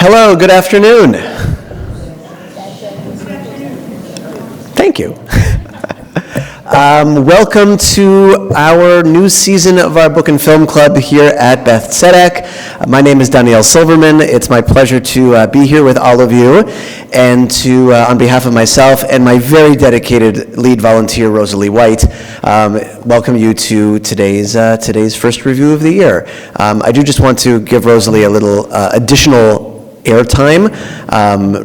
Hello, good afternoon. Thank you. Welcome to our new season of our Book and Film Club here at Beth Tzedec. My name is Danielle Silverman. It's my pleasure to be here with all of you and to, on behalf of myself and my very dedicated lead volunteer, Rosalie White, welcome you to today's first review of the year. I do just want to give Rosalie a little additional airtime.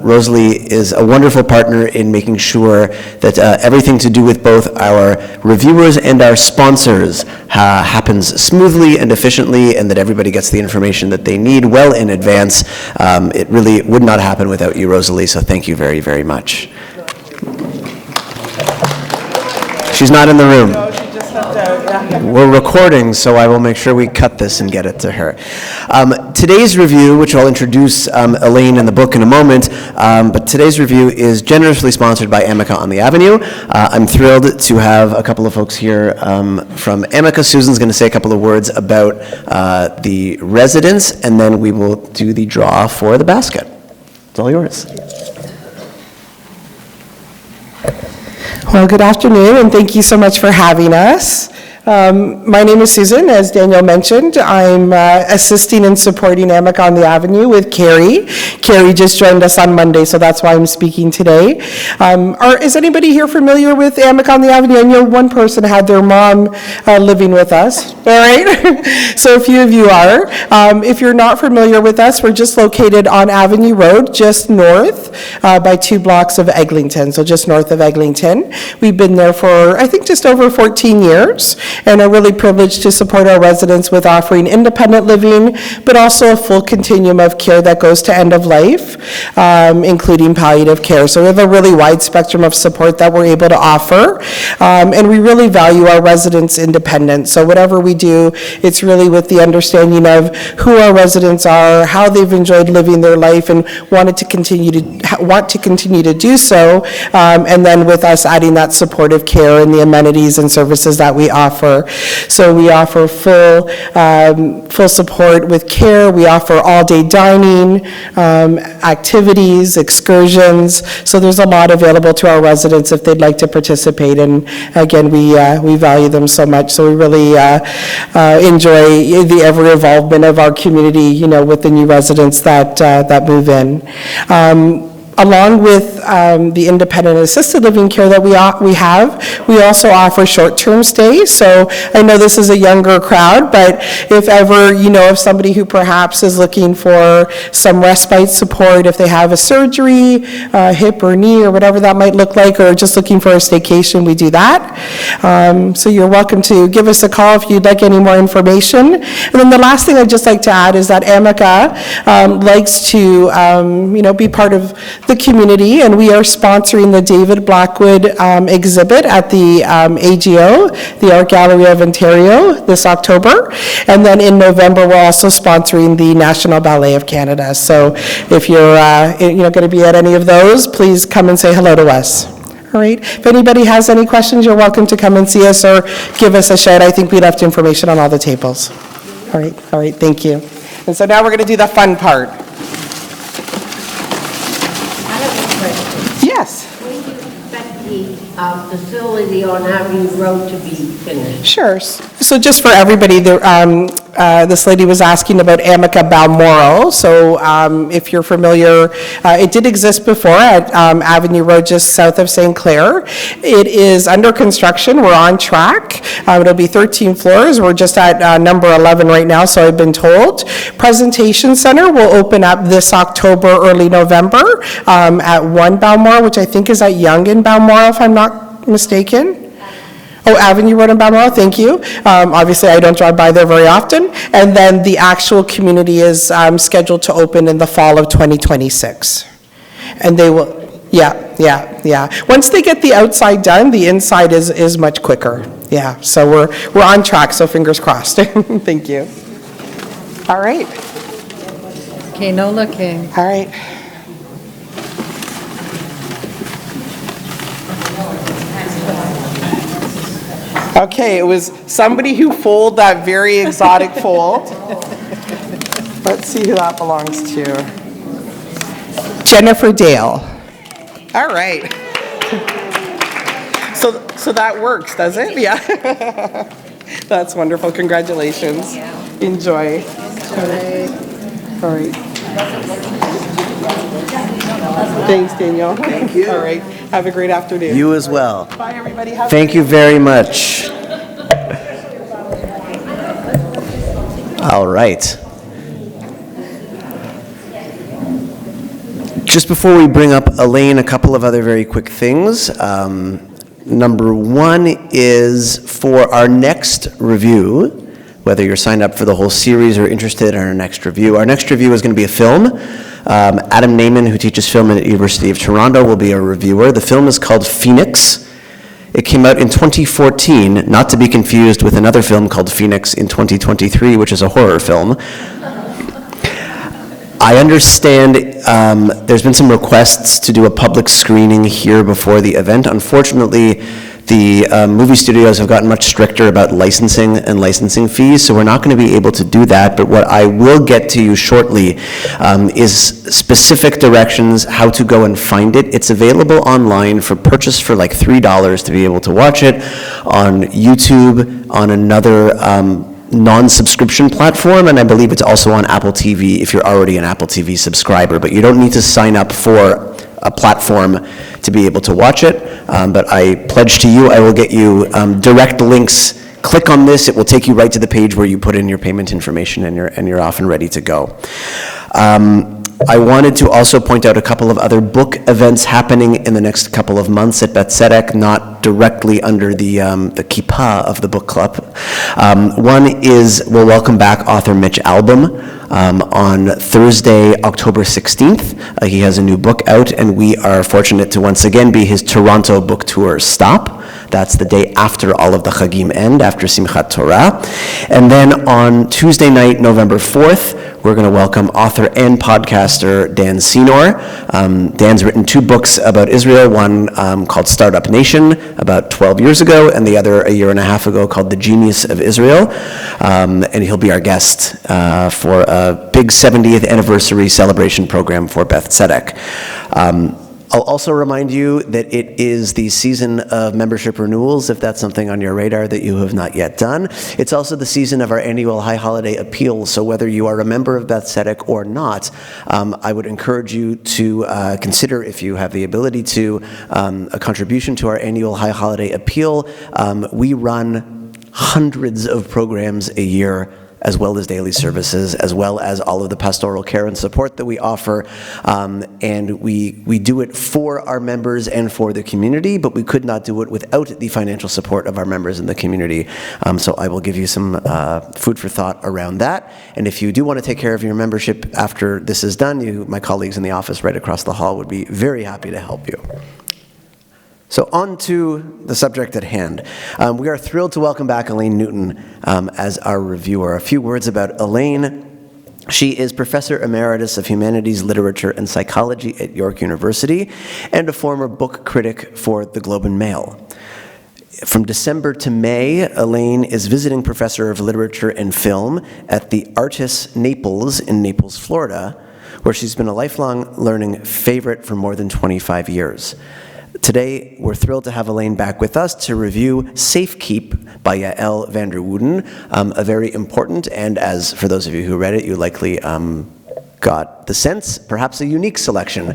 Rosalie is a wonderful partner in making sure that everything to do with both our reviewers and our sponsors happens smoothly and efficiently, and that everybody gets the information that they need well in advance. It really would not happen without you, Rosalie, so thank you very, very much. She's not in the room. No, she just stepped out. Yeah. We're recording, so I will make sure we cut this and get it to her. Today's review, which I'll introduce Elaine and the book in a moment, but today's review is generously sponsored by Amica on the Avenue. I'm thrilled to have a couple of folks here from Amica. Susan's going to say a couple of words about the residents, and then we will do the draw for the basket. It's all yours. Well, good afternoon, and thank you so much for having us. My name is Susan, as Daniel mentioned. I'm assisting and supporting Amica on the Avenue with Carrie. Carrie just joined us on Monday, so that's why I'm speaking today. Is anybody here familiar with Amica on the Avenue? I know one person had their mom living with us, all right? So a few of you are. If you're not familiar with us, we're just located on Avenue Road, just north by 2 blocks of Eglinton, so just north of Eglinton. We've been there for, I think, just over 14 years. And are really privileged to support our residents with offering independent living, but also a full continuum of care that goes to end of life, including palliative care. So we have a really wide spectrum of support that we're able to offer, and we really value our residents' independence. So whatever we do, it's really with the understanding of who our residents are, how they've enjoyed living their life, and want to continue to do so, and then with us adding that supportive care and the amenities and services that we offer. So we offer full support with care. We offer all-day dining, activities, excursions. So there's a lot available to our residents if they'd like to participate. And again, we value them so much. So we really enjoy the ever involvement of our community, with the new residents that move in. Along with the independent assisted living care that we have, we also offer short-term stays. So I know this is a younger crowd, but if ever of somebody who perhaps is looking for some respite support, if they have a surgery, hip or knee or whatever that might look like, or just looking for a staycation, we do that. So you're welcome to give us a call if you'd like any more information. And then the last thing I'd just like to add is that Amica likes to be part of the community, and we are sponsoring the David Blackwood exhibit at the AGO, the Art Gallery of Ontario, this October. And then in November, we're also sponsoring the National Ballet of Canada. So if you're going to be at any of those, please come and say hello to us. All right. If anybody has any questions, you're welcome to come and see us or give us a shout. I think we left information on all the tables. All right. Thank you. And so now we're going to do the fun part. Yes. When do you expect the facility on Avenue Road to be finished? Sure. So just for everybody, this lady was asking about Amica Balmoral. So if you're familiar, it did exist before at Avenue Road just south of St. Clair. It is under construction. We're on track. It'll be 13 floors. We're just at number 11 right now, so I've been told. Presentation Center will open up this October, early November at 1 Balmoral, which I think is at Yonge and Balmoral, if I'm not mistaken. Oh, Avenue Road in Balmoral, thank you. Obviously, I don't drive by there very often. And then the actual community is scheduled to open in the fall of 2026. And they will, yeah. Once they get the outside done, the inside is much quicker. Yeah, so we're on track, so fingers crossed. Thank you. All right. Okay, no looking. All right. Okay, it was somebody who folded that very exotic fold. Let's see who that belongs to. Jennifer Dale. All right. So that works, does it? Yeah. That's wonderful. Congratulations. Enjoy. All right. Thanks, Daniel. Thank you. All right. Have a great afternoon. You as well. Bye, everybody. Thank you very much. All right. Just before we bring up Elaine, a couple of other very quick things. Number one is for our next review, whether you're signed up for the whole series or interested in our next review is going to be a film. Adam Naiman, who teaches film at the University of Toronto, will be a reviewer. The film is called Phoenix. It came out in 2014, not to be confused with another film called Phoenix in 2023, which is a horror film. I understand there's been some requests to do a public screening here before the event. Unfortunately, the movie studios have gotten much stricter about licensing and licensing fees, so we're not going to be able to do that. But what I will get to you shortly is specific directions how to go and find it. It's available online for purchase for like $3 to be able to watch it on YouTube, on another non-subscription platform, and I believe it's also on Apple TV if you're already an Apple TV subscriber, but you don't need to sign up for a platform to be able to watch it, but I pledge to you I will get you direct links. Click on this, it will take you right to the page where you put in your payment information and you're off and ready to go. I wanted to also point out a couple of other book events happening in the next couple of months at Beth Tzedec, not directly under the kippah of the book club. One is we'll welcome back author Mitch Albom on Thursday, October 16th. He has a new book out, and we are fortunate to once again be his Toronto book tour stop. That's the day after all of the Chagim end, after Simchat Torah. And then on Tuesday night, November 4th, we're going to welcome author and podcaster Dan Senor. Dan's written two books about Israel, one called Startup Nation about 12 years ago, and the other a year and a half ago called The Genius of Israel. And he'll be our guest for a big 70th anniversary celebration program for Beth Tzedec. I'll also remind you that it is the season of membership renewals, if that's something on your radar that you have not yet done. It's also the season of our annual High Holiday Appeal, so whether you are a member of Beth Tzedec or not, I would encourage you to consider, if you have the ability to, a contribution to our annual High Holiday Appeal. We run hundreds of programs a year, as well as daily services, as well as all of the pastoral care and support that we offer. And we do it for our members and for the community, but we could not do it without the financial support of our members in the community. So I will give you some food for thought around that. And if you do want to take care of your membership after this is done, my colleagues in the office right across the hall would be very happy to help you. So on to the subject at hand. We are thrilled to welcome back Elaine Newton as our reviewer. A few words about Elaine. She is Professor Emeritus of Humanities, Literature, and Psychology at York University and a former book critic for the Globe and Mail. From December to May, Elaine is visiting Professor of Literature and Film at the Artis Naples in Naples, Florida, where she's been a lifelong learning favorite for more than 25 years. Today, we're thrilled to have Elaine back with us to review Safekeep by Yael Van Der Wouden, a very important, and as for those of you who read it, you likely got the sense, perhaps a unique selection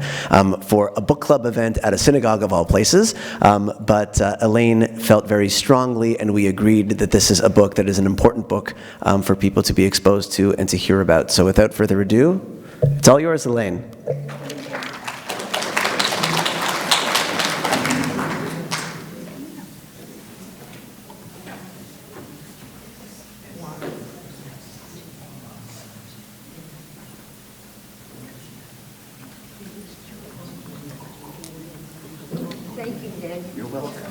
for a book club event at a synagogue of all places. But Elaine felt very strongly, and we agreed that this is a book that is an important book for people to be exposed to and to hear about. So without further ado, it's all yours, Elaine. Thank you, Dan. You're welcome.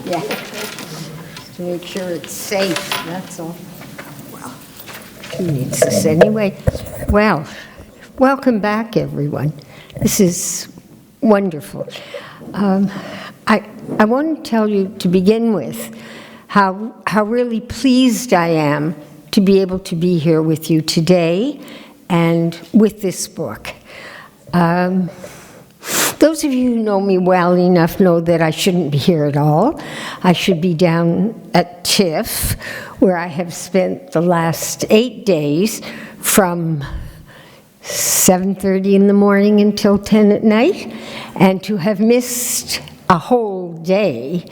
Yeah. To make sure it's safe, that's all. Well, who needs this anyway? Well, welcome back, everyone. This is wonderful. I want to tell you, to begin with, how really pleased I am to be able to be here with you today and with this book. Those of you who know me well enough know that I shouldn't be here at all. I should be down at TIFF, where I have spent the last 8 days from 7:30 in the morning until 10 at night, and to have missed a whole day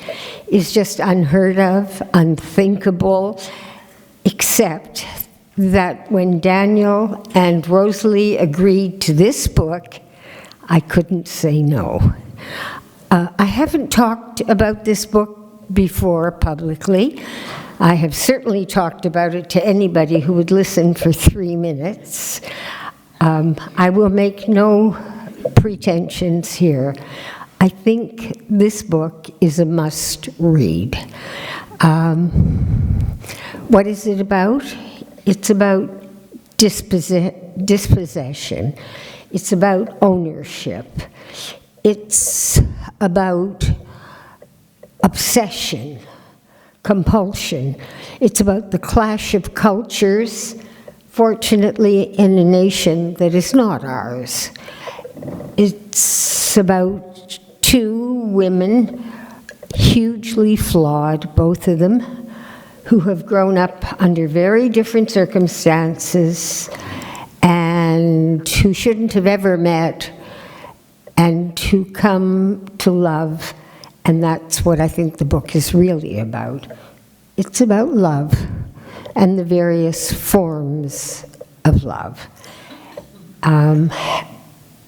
is just unheard of, unthinkable, except that when Daniel and Rosalie agreed to this book, I couldn't say no. I haven't talked about this book before publicly. I have certainly talked about it to anybody who would listen for 3 minutes. I will make no pretensions here. I think this book is a must-read. What is it about? It's about dispossession. It's about ownership. It's about obsession, compulsion. It's about the clash of cultures, fortunately in a nation that is not ours. It's about 2 women, hugely flawed, both of them, who have grown up under very different circumstances and who shouldn't have ever met, and who come to love, and that's what I think the book is really about. It's about love and the various forms of love.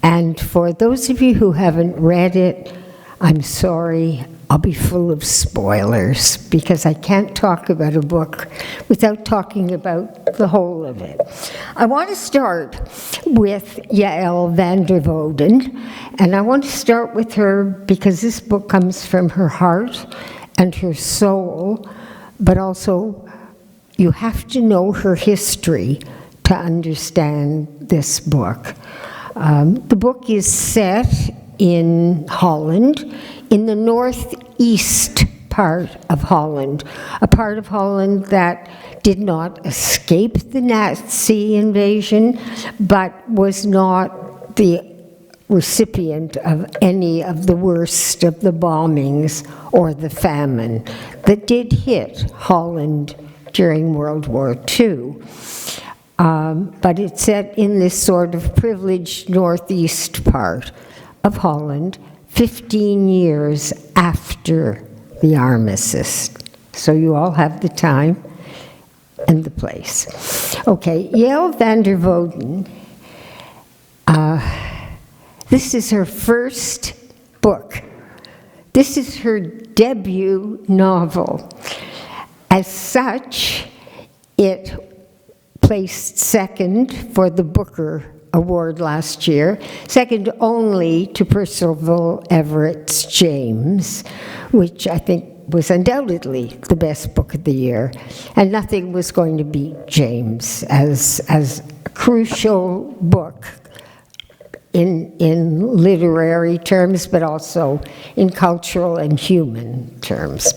And for those of you who haven't read it, I'm sorry, I'll be full of spoilers because I can't talk about a book without talking about the whole of it. I want to start with Yael Van Der Wouden, and I want to start with her because this book comes from her heart and her soul, but also you have to know her history to understand this book. The book is set in Holland, in the northeast part of Holland, a part of Holland that did not escape the Nazi invasion, but was not the recipient of any of the worst of the bombings or the famine that did hit Holland during World War II. But it's set in this sort of privileged northeast part of Holland, 15 years after the armistice. So you all have the time and the place. Okay, Yael Van Der Wouden, this is her first book. This is her debut novel. As such, it placed second for the Booker Award last year, second only to Percival Everett's James, which I think was undoubtedly the best book of the year, and nothing was going to beat James as a crucial book in literary terms, but also in cultural and human terms.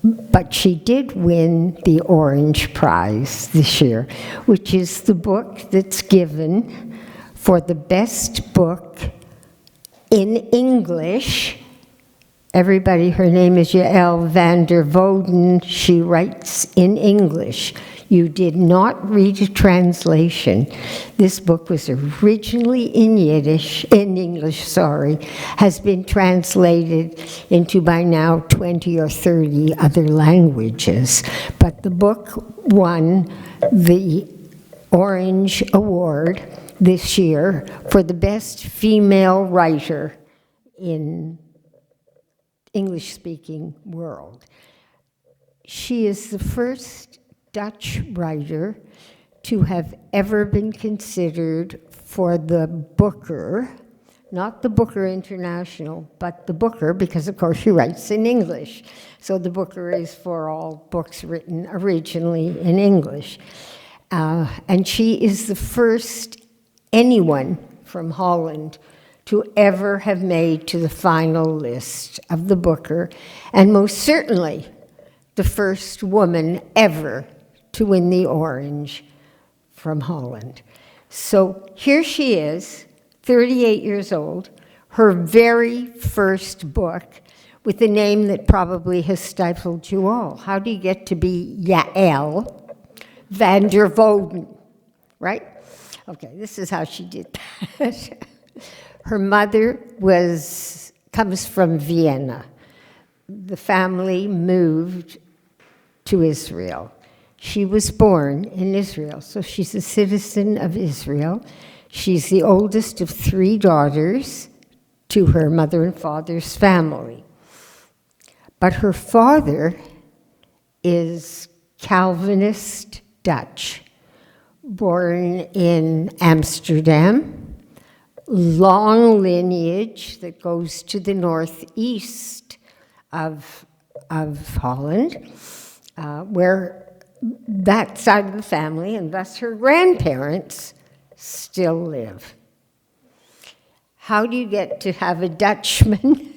But she did win the Orange Prize this year, which is the book that's given for the best book in English. Everybody, her name is Yael Van Der Wouden. She writes in English. You did not read a translation. This book was originally in English, has been translated into by now 20 or 30 other languages. But the book won the Orange Award this year for the best female writer in English-speaking world. She is the first Dutch writer to have ever been considered for the Booker, not the Booker International, but the Booker, because of course she writes in English. So the Booker is for all books written originally in English. And she is the first anyone from Holland to ever have made to the final list of the Booker, and most certainly the first woman ever to win the Orange from Holland. So here she is, 38 years old, her very first book, with a name that probably has stifled you all. How do you get to be Yael Van Der Wouden, right? Okay, this is how she did that. Her mother comes from Vienna. The family moved to Israel. She was born in Israel, so she's a citizen of Israel. She's the oldest of 3 daughters to her mother and father's family. But her father is Calvinist Dutch, born in Amsterdam, long lineage that goes to the northeast of Holland, where that side of the family, and thus her grandparents, still live. How do you get to have a Dutchman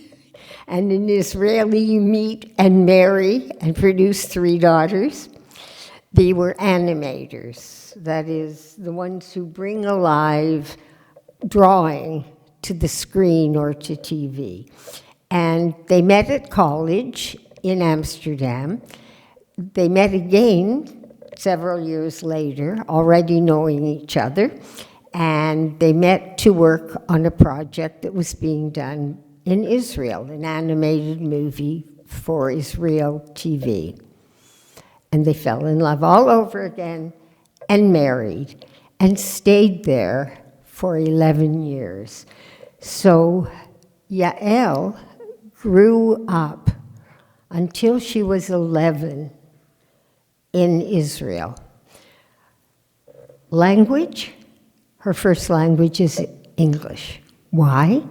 and an Israeli meet and marry and produce 3 daughters? They were animators, that is, the ones who bring alive drawing to the screen or to TV. And they met at college in Amsterdam. They met again several years later, already knowing each other, and they met to work on a project that was being done in Israel, an animated movie for Israel TV. And they fell in love all over again and married and stayed there for 11 years. So Yael grew up until she was 11 in Israel. Language, her first language is English. Why?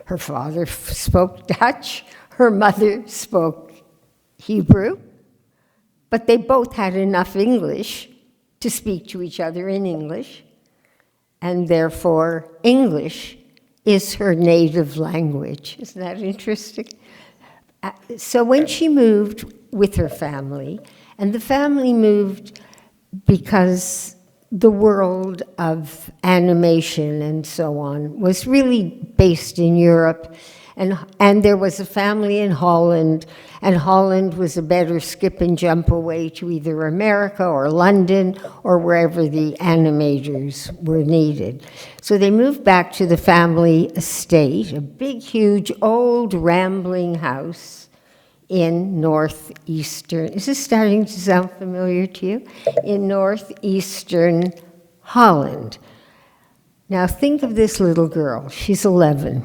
Her father spoke Dutch, her mother spoke Hebrew, but they both had enough English to speak to each other in English, and therefore English is her native language. Isn't that interesting? So when she moved with her family, and the family moved because the world of animation and so on was really based in Europe, and there was a family in Holland, and Holland was a better skip and jump away to either America or London or wherever the animators were needed. So they moved back to the family estate, a big, huge, old, rambling house in northeastern, is this starting to sound familiar to you? In northeastern Holland. Now think of this little girl, she's 11.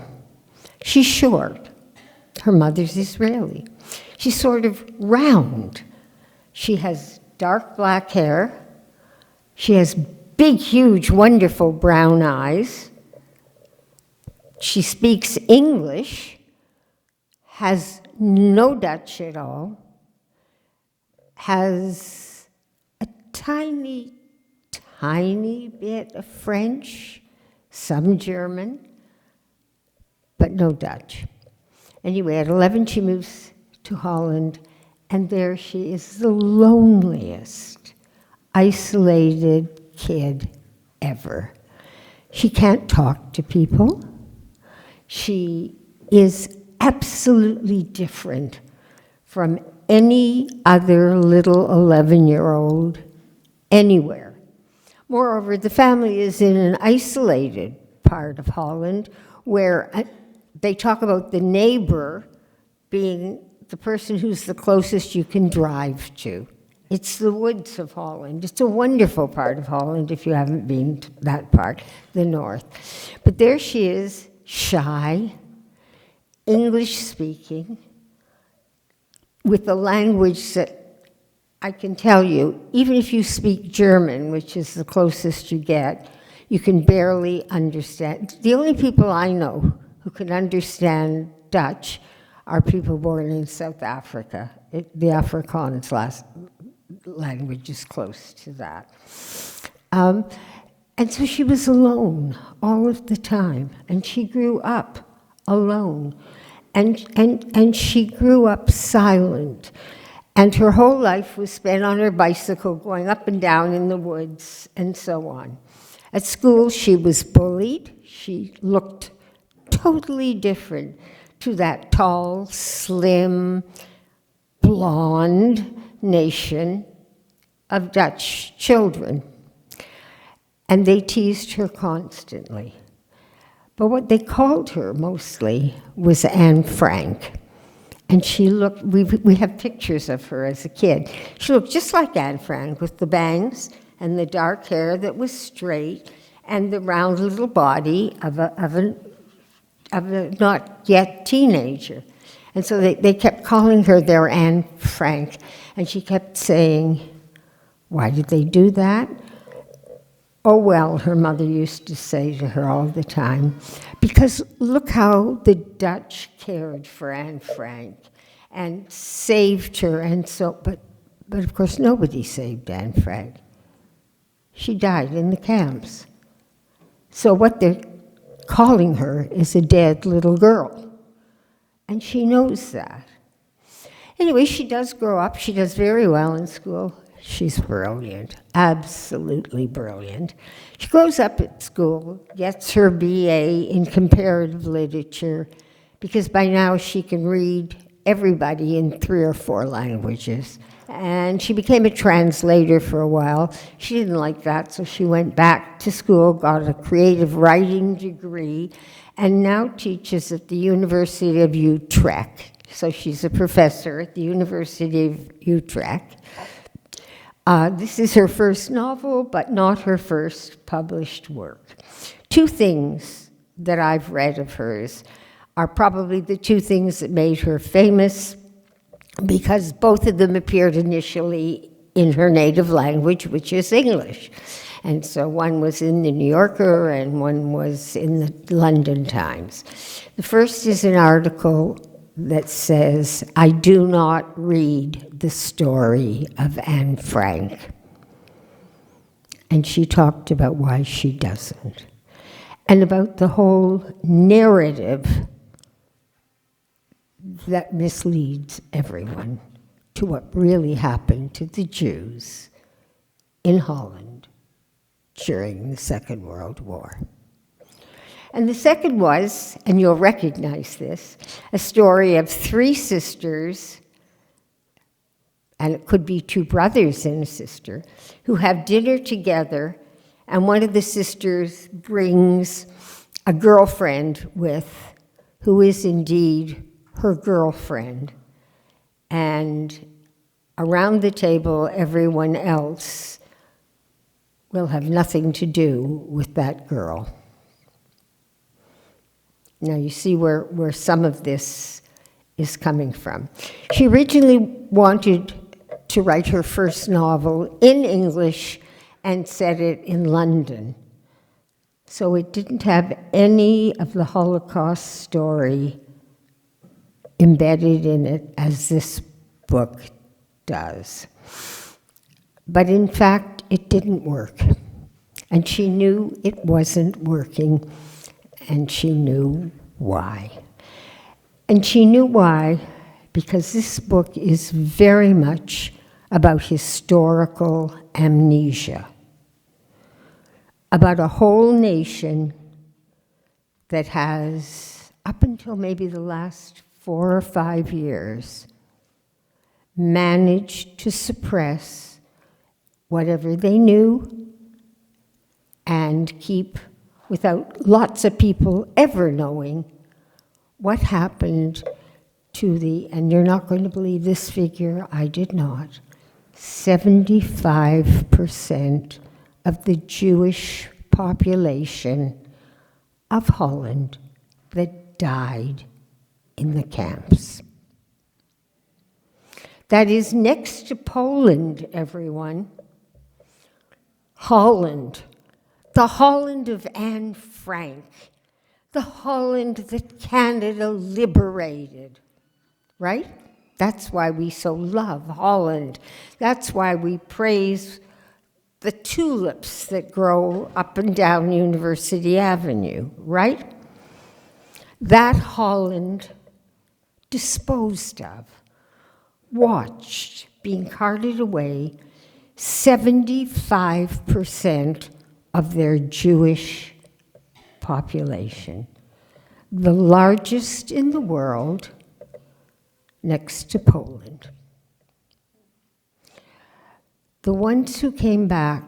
She's short. Her mother's Israeli. She's sort of round. She has dark black hair. She has big, huge, wonderful brown eyes. She speaks English, has no Dutch at all, has a tiny, tiny bit of French, some German, but no Dutch. Anyway, at 11, she moves to Holland, and there she is, the loneliest, isolated kid ever. She can't talk to people. She is absolutely different from any other little 11-year-old anywhere. Moreover, the family is in an isolated part of Holland where they talk about the neighbor being the person who's the closest you can drive to. It's the woods of Holland. It's a wonderful part of Holland if you haven't been to that part, the north. But there she is, shy, English-speaking, with a language that I can tell you, even if you speak German, which is the closest you get, you can barely understand. The only people I know who can understand Dutch are people born in South Africa. The Afrikaans language is close to that. And so she was alone all of the time, and she grew up alone, and she grew up silent, and her whole life was spent on her bicycle going up and down in the woods and so on. At school, she was bullied. She looked totally different to that tall, slim, blonde nation of Dutch children. And they teased her constantly. But what they called her mostly was Anne Frank. And she looked, we have pictures of her as a kid. She looked just like Anne Frank, with the bangs and the dark hair that was straight and the round little body of a not yet teenager. And so they kept calling her their Anne Frank. And she kept saying, why did they do that? Oh, well, her mother used to say to her all the time, because look how the Dutch cared for Anne Frank and saved her, and so, but of course nobody saved Anne Frank. She died in the camps. So what they're calling her is a dead little girl, and she knows that. Anyway, she does grow up. She does very well in school. She's brilliant, absolutely brilliant. She grows up at school, gets her BA in comparative literature, because by now she can read everybody in 3 or 4 languages. And she became a translator for a while. She didn't like that, so she went back to school, got a creative writing degree, and now teaches at the University of Utrecht. So she's a professor at the University of Utrecht. This is her first novel, but not her first published work. 2 things that I've read of hers are probably the 2 things that made her famous, because both of them appeared initially in her native language, which is English. And so one was in the New Yorker and one was in the London Times. The first is an article that says, I do not read the story of Anne Frank. And she talked about why she doesn't, and about the whole narrative that misleads everyone to what really happened to the Jews in Holland during the Second World War. And the second was, and you'll recognize this, a story of 3 sisters, and it could be 2 brothers and a sister, who have dinner together, and one of the sisters brings a girlfriend with, who is indeed her girlfriend. And around the table, everyone else will have nothing to do with that girl. Now you see where some of this is coming from. She originally wanted to write her first novel in English and set it in London. So it didn't have any of the Holocaust story embedded in it as this book does. But in fact, it didn't work. And she knew it wasn't working. And she knew why. And she knew why because this book is very much about historical amnesia, about a whole nation that has, up until maybe the last 4 or 5 years, managed to suppress whatever they knew and keep, without lots of people ever knowing, what happened to the, and you're not going to believe this figure, I did not, 75% of the Jewish population of Holland that died in the camps. That is next to Poland, everyone. Holland. The Holland of Anne Frank, the Holland that Canada liberated, right? That's why we so love Holland. That's why we praise the tulips that grow up and down University Avenue, right? That Holland disposed of, watched being carted away 75% of their Jewish population, the largest in the world next to Poland. The ones who came back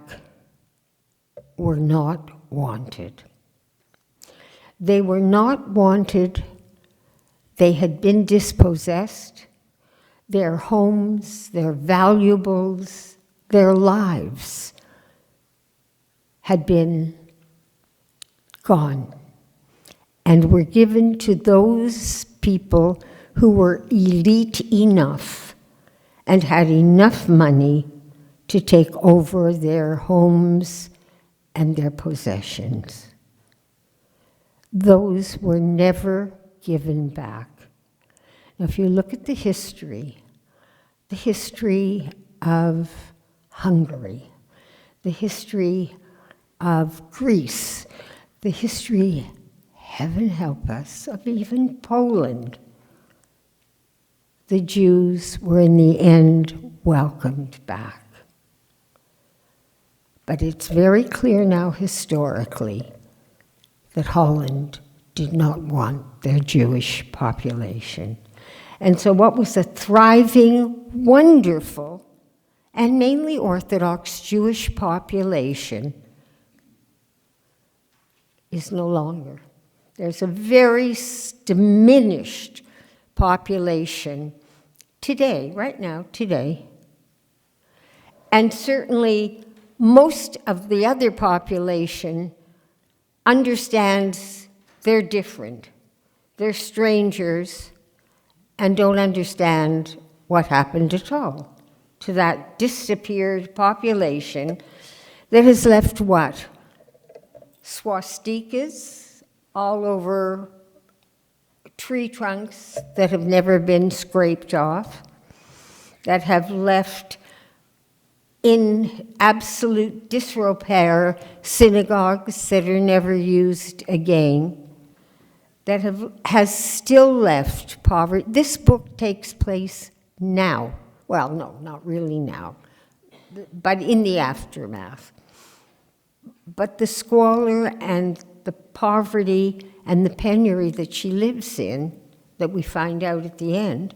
were not wanted. They were not wanted. They had been dispossessed. Their homes, their valuables, their lives had been gone and were given to those people who were elite enough and had enough money to take over their homes and their possessions. Those were never given back. Now, if you look at the history of Hungary, the history of Greece, the history, heaven help us, of even Poland, the Jews were in the end welcomed back. But it's very clear now historically that Holland did not want their Jewish population. And so what was a thriving, wonderful, and mainly Orthodox Jewish population is no longer. There's a very diminished population today, right now, today. And certainly most of the other population understands they're different. They're strangers and don't understand what happened at all to that disappeared population that has left what? Swastikas all over tree trunks that have never been scraped off, that have left in absolute disrepair synagogues that are never used again, that has still left poverty. This book takes place now. Well, no, not really now, but in the aftermath. But the squalor and the poverty and the penury that she lives in, that we find out at the end,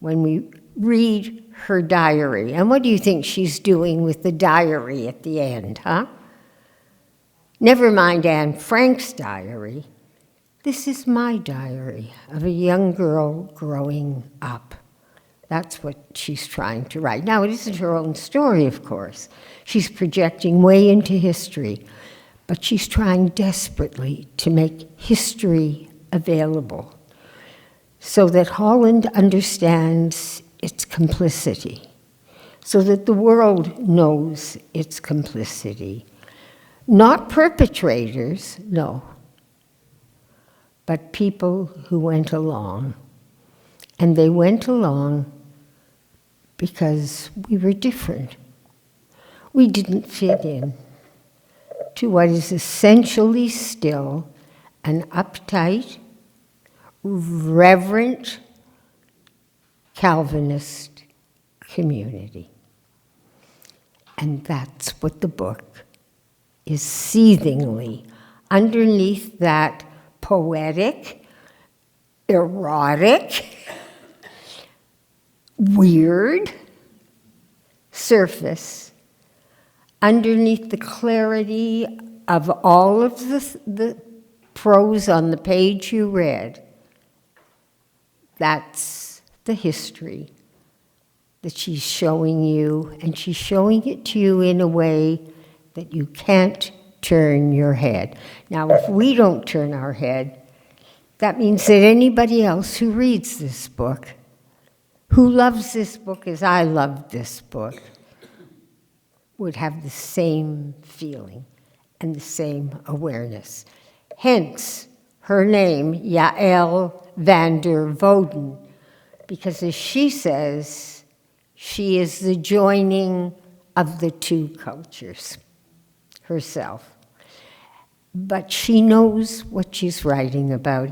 when we read her diary. And what do you think she's doing with the diary at the end, huh? Never mind Anne Frank's diary. This is my diary of a young girl growing up. That's what she's trying to write. Now, it isn't her own story, of course. She's projecting way into history, but she's trying desperately to make history available so that Holland understands its complicity, so that the world knows its complicity. Not perpetrators, no, but people who went along. And they went along because we were different. We didn't fit in to what is essentially still an uptight, reverent Calvinist community. And that's what the book is seethingly underneath that poetic, erotic, weird surface, underneath the clarity of all of the prose on the page you read. That's the history that she's showing you, and she's showing it to you in a way that you can't turn your head. Now, if we don't turn our head, that means that anybody else who reads this book, who loves this book as I love this book, would have the same feeling and the same awareness. Hence, her name, Yael Van Der Wouden, because as she says, she is the joining of the two cultures herself. But she knows what she's writing about,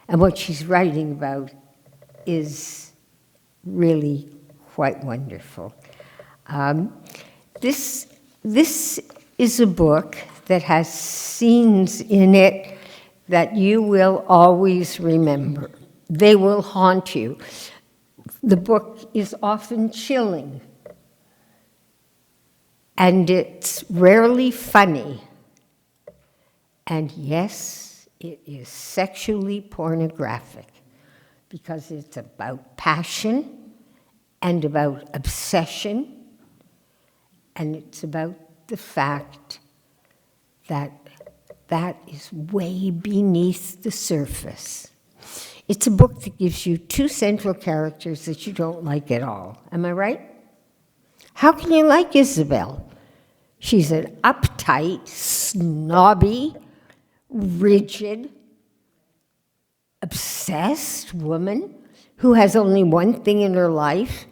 and what she's writing about is really quite wonderful. This is a book that has scenes in it that you will always remember. They will haunt you. The book is often chilling, and it's rarely funny. And yes, it is sexually pornographic because it's about passion and about obsession, and it's about the fact that that is way beneath the surface. It's a book that gives you two central characters that you don't like at all. Am I right? How can you like Isabel? She's an uptight, snobby, rigid, obsessed woman who has only one thing in her life,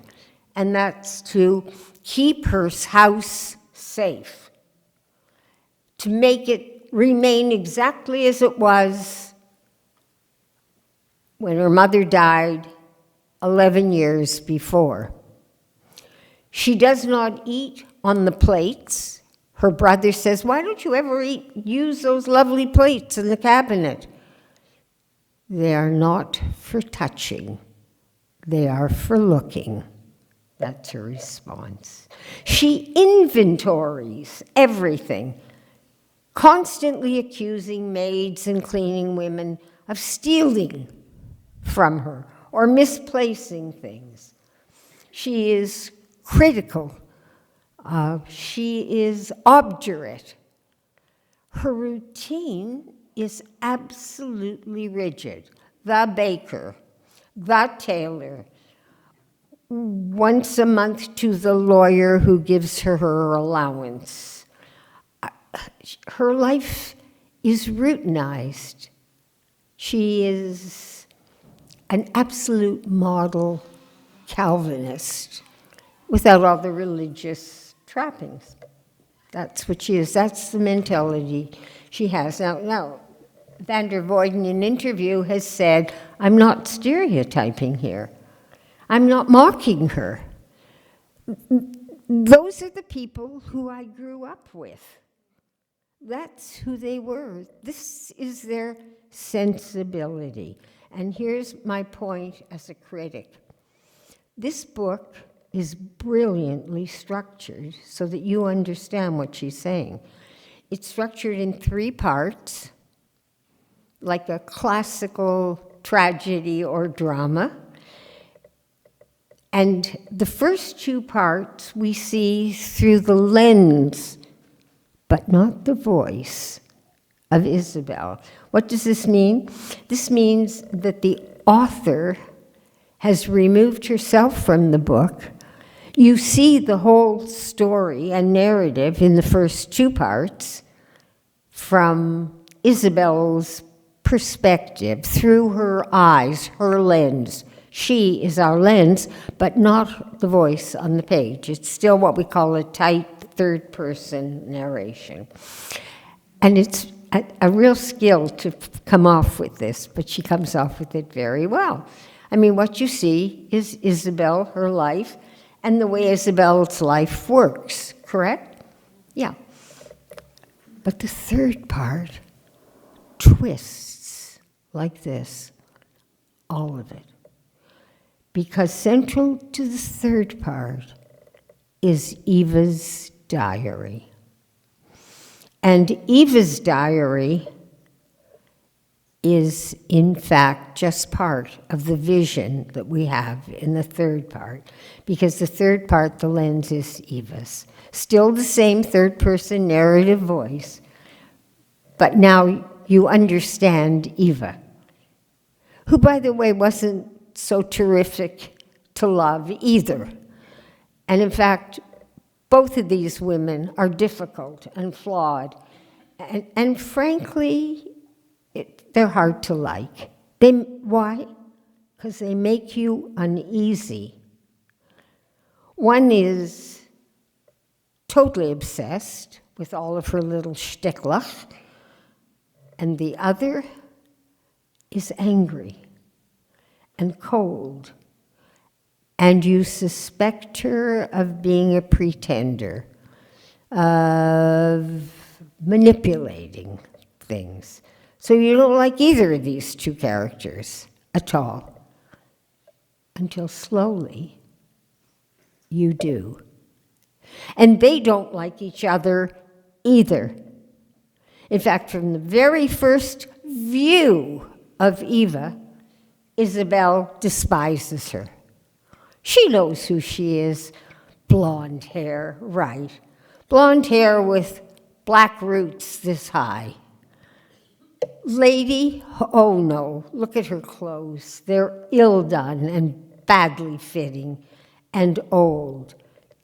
and that's to keep her house safe, to make it remain exactly as it was when her mother died 11 years before. She does not eat on the plates. Her brother says, "Why don't you ever use those lovely plates in the cabinet?" They are not for touching. They are for looking. That's her response. She inventories everything, constantly accusing maids and cleaning women of stealing from her or misplacing things. She is critical. She is obdurate. Her routine is absolutely rigid. The baker, the tailor, once a month to the lawyer who gives her her allowance. Her life is routinized. She is an absolute model Calvinist without all the religious trappings. That's what she is. That's the mentality she has. Now, Van Der Wouden in an interview has said, "I'm not stereotyping here. I'm not mocking her. Those are the people who I grew up with. That's who they were. This is their sensibility." And here's my point as a critic. This book is brilliantly structured so that you understand what she's saying. It's structured in 3 parts, like a classical tragedy or drama. And the first 2 parts we see through the lens, but not the voice, of Isabel. What does this mean? This means that the author has removed herself from the book. You see the whole story and narrative in the first 2 parts from Isabel's perspective, through her eyes, her lens. She is our lens, but not the voice on the page. It's still what we call a tight third-person narration. And it's a real skill to come off with this, but she comes off with it very well. I mean, what you see is Isabel, her life, and the way Isabel's life works, correct? Yeah. But the third part twists like this, all of it. Because central to the third part is Eva's diary. And Eva's diary is, in fact, just part of the vision that we have in the third part. Because the third part, the lens is Eva's. Still the same third-person narrative voice, but now you understand Eva, who, by the way, wasn't so terrific to love either. And in fact, both of these women are difficult and flawed. And frankly, they're hard to like. Why? Because they make you uneasy. One is totally obsessed with all of her little shticklach, and the other is angry and cold, and you suspect her of being a pretender, of manipulating things. So you don't like either of these two characters at all, until slowly you do. And they don't like each other either. In fact, from the very first view of Eva, Isabel despises her. She knows who she is. Blonde hair, right. Blonde hair with black roots this high. Lady, oh no, look at her clothes. They're ill done and badly fitting and old.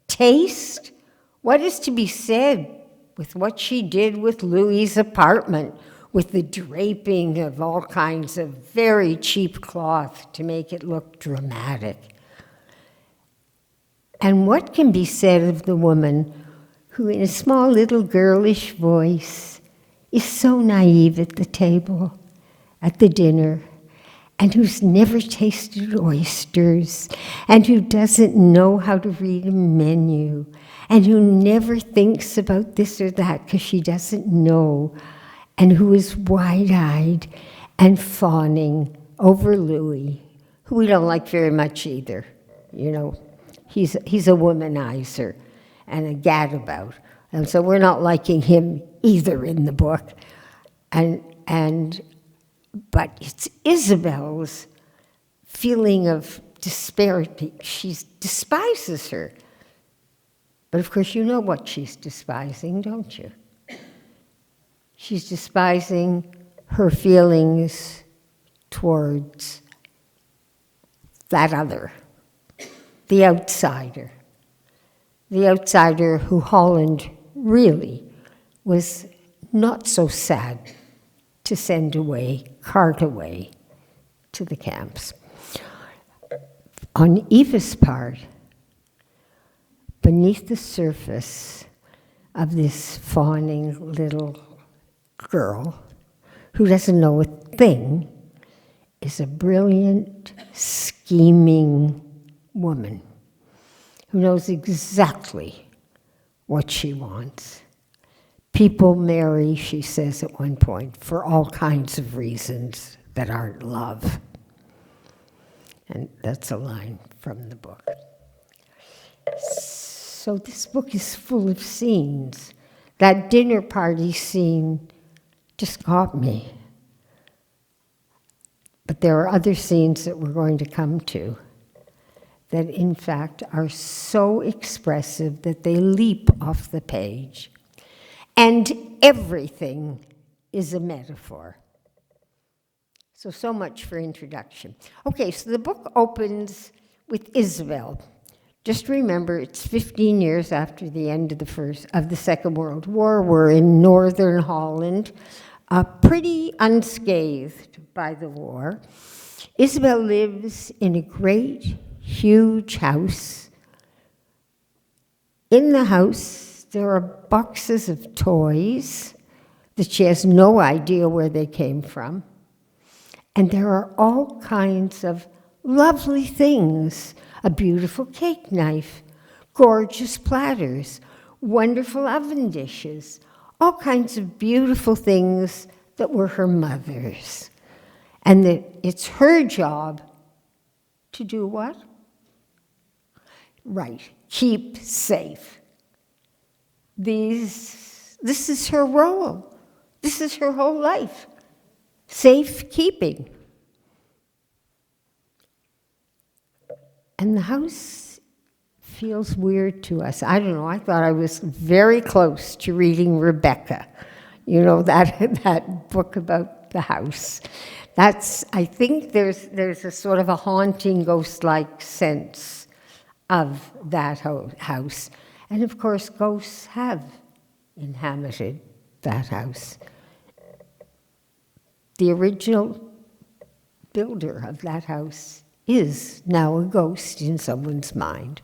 Taste? What is to be said with what she did with Louis's apartment, with the draping of all kinds of very cheap cloth to make it look dramatic? And what can be said of the woman who, in a small little girlish voice, is so naive at the table, at the dinner, and who's never tasted oysters, and who doesn't know how to read a menu, and who never thinks about this or that because she doesn't know, and who is wide-eyed and fawning over Louis, who we don't like very much either. You know, he's a womanizer and a gadabout, and so we're not liking him either in the book. But it's Isabel's feeling of disparity. She despises her. But of course, you know what she's despising, don't you? She's despising her feelings towards that other, the outsider who Holland really was not so sad to send away, cart away to the camps. On Eva's part, beneath the surface of this fawning little girl who doesn't know a thing is a brilliant, scheming woman who knows exactly what she wants. People marry, she says at one point, for all kinds of reasons that aren't love. And that's a line from the book. So this book is full of scenes. That dinner party scene just got me. But there are other scenes that we're going to come to that in fact are so expressive that they leap off the page. And everything is a metaphor. So much for introduction. Okay, so the book opens with Isabel. Just remember, it's 15 years after the end of the Second World War. We're in northern Holland, pretty unscathed by the war. Isabel lives in a great, huge house. In the house, there are boxes of toys that she has no idea where they came from. And there are all kinds of lovely things. A beautiful cake knife, gorgeous platters, wonderful oven dishes, all kinds of beautiful things that were her mother's. And that it's her job to do what? Right, keep safe. This is her role. This is her whole life. Safekeeping. And the house feels weird to us. I don't know, I thought I was very close to reading Rebecca. You know, that book about the house. I think there's a sort of a haunting, ghost-like sense of that house. And of course, ghosts have inhabited that house. The original builder of that house is now a ghost in someone's mind.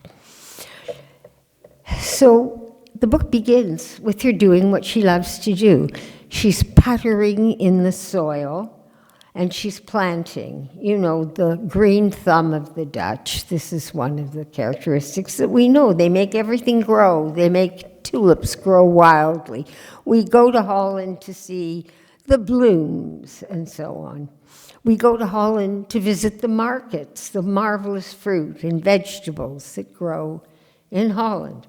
So the book begins with her doing what she loves to do. She's puttering in the soil, and she's planting. You know, the green thumb of the Dutch. This is one of the characteristics that we know. They make everything grow. They make tulips grow wildly. We go to Holland to see the blooms and so on. We go to Holland to visit the markets, the marvelous fruit and vegetables that grow in Holland.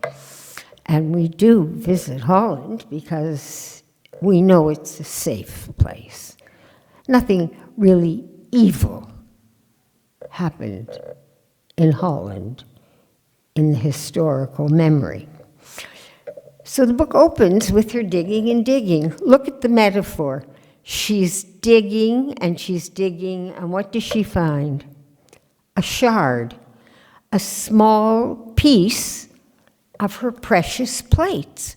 And we do visit Holland because we know it's a safe place. Nothing really evil happened in Holland in the historical memory. So the book opens with her digging and digging. Look at the metaphor. She's digging, and what does she find? A shard, a small piece of her precious plates.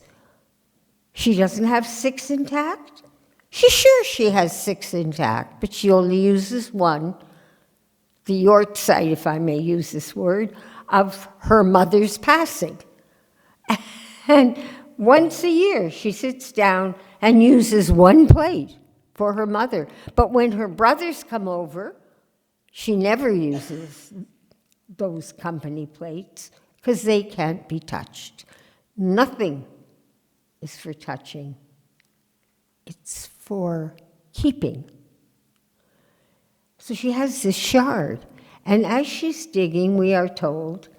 She doesn't have 6 intact. She's sure she has 6 intact, but she only uses one, the Yortzeit, if I may use this word, of her mother's passing. And once a year, she sits down and uses one plate for her mother. But when her brothers come over, she never uses those company plates because they can't be touched. Nothing is for touching. It's for keeping. So she has this shard. And as she's digging, we are told,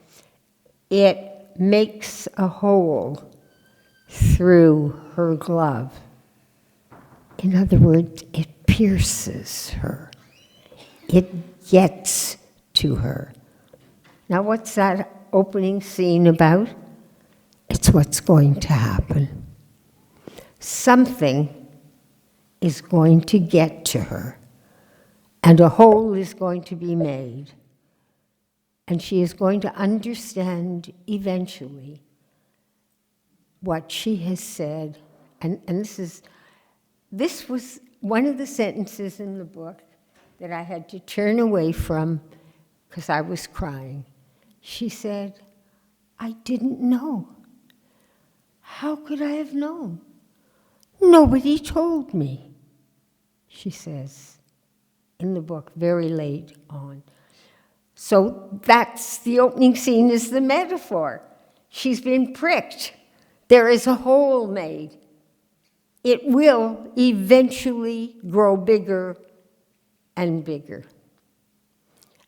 it makes a hole through her glove. In other words, it pierces her. It gets to her. Now, what's that opening scene about? It's what's going to happen. Something is going to get to her, and a hole is going to be made. And she is going to understand eventually what she has said. And this was one of the sentences in the book that I had to turn away from because I was crying. She said, I didn't know. How could I have known? Nobody told me, she says in the book very late on. So that's the opening scene, is the metaphor. She's been pricked. There is a hole made. It will eventually grow bigger and bigger.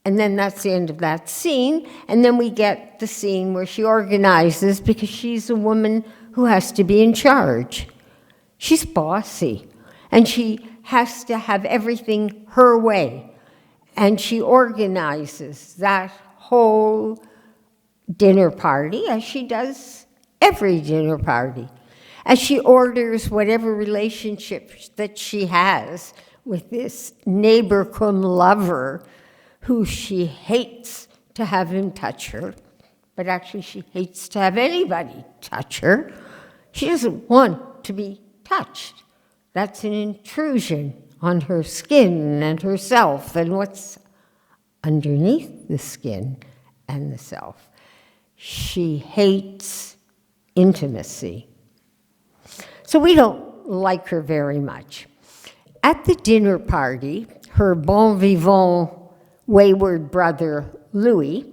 And then that's the end of that scene. And then we get the scene where she organizes because she's a woman who has to be in charge. She's bossy. And she has to have everything her way. And she organizes that whole dinner party, as she does every dinner party. As she orders whatever relationship that she has with this neighbor cum lover who she hates to have him touch her, but actually she hates to have anybody touch her. She doesn't want to be touched. That's an intrusion on her skin and herself and what's underneath the skin and the self. She hates intimacy. So we don't like her very much. At the dinner party, her bon vivant wayward brother, Louis,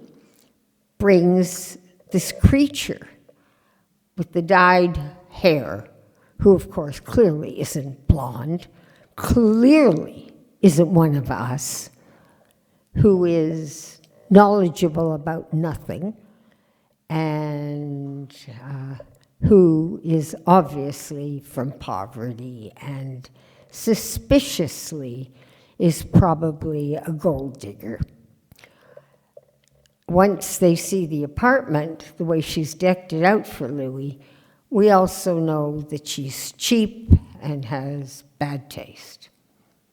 brings this creature with the dyed hair, who of course clearly isn't blonde, clearly isn't one of us, who is knowledgeable about nothing, and who is obviously from poverty and suspiciously is probably a gold digger. Once they see the apartment, the way she's decked it out for Louis, we also know that she's cheap and has bad taste.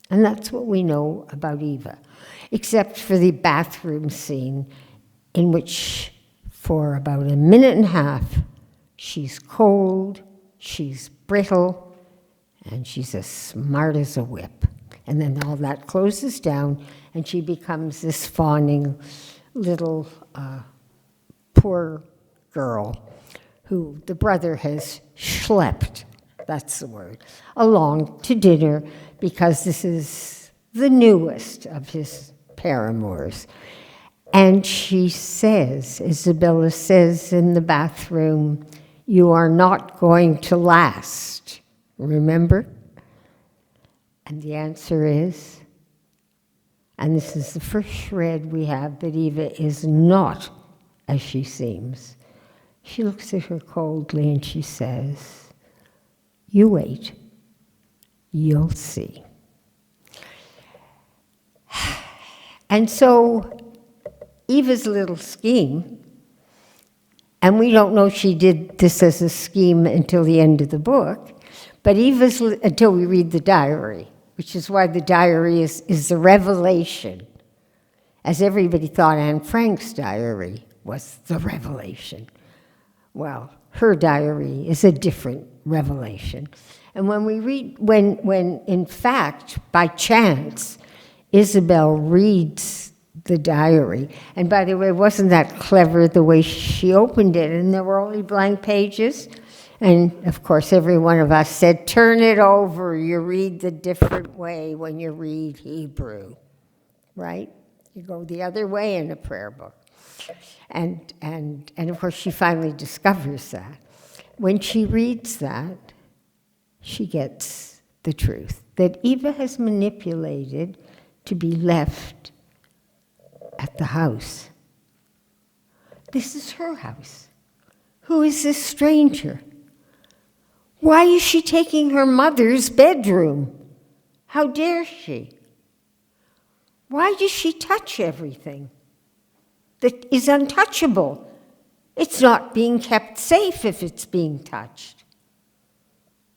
And that's what we know about Eva, except for the bathroom scene in which for about a minute and a half, she's cold, she's brittle, and she's as smart as a whip. And then all that closes down, and she becomes this fawning little poor girl who the brother has schlepped, that's the word, along to dinner because this is the newest of his paramours. And she says, Isabella says in the bathroom, "You are not going to last," remember? And the answer is, and this is the first shred we have, that Eva is not as she seems. She looks at her coldly and she says, "You wait, you'll see." And so Eva's little scheme, and we don't know she did this as a scheme until the end of the book, but until we read the diary, which is why the diary is the revelation, as everybody thought Anne Frank's diary was the revelation. Well, her diary is a different revelation. And when we read, when in fact, by chance, Isabel reads the diary, and by the way, wasn't that clever the way she opened it, and there were only blank pages, and of course every one of us said, "Turn it over, you read the different way when you read Hebrew," right? You go the other way in a prayer book. And of course she finally discovers that. When she reads that, she gets the truth, that Eva has manipulated to be left at the house. This is her house. Who is this stranger? Why is she taking her mother's bedroom? How dare she? Why does she touch everything that is untouchable? It's not being kept safe if it's being touched.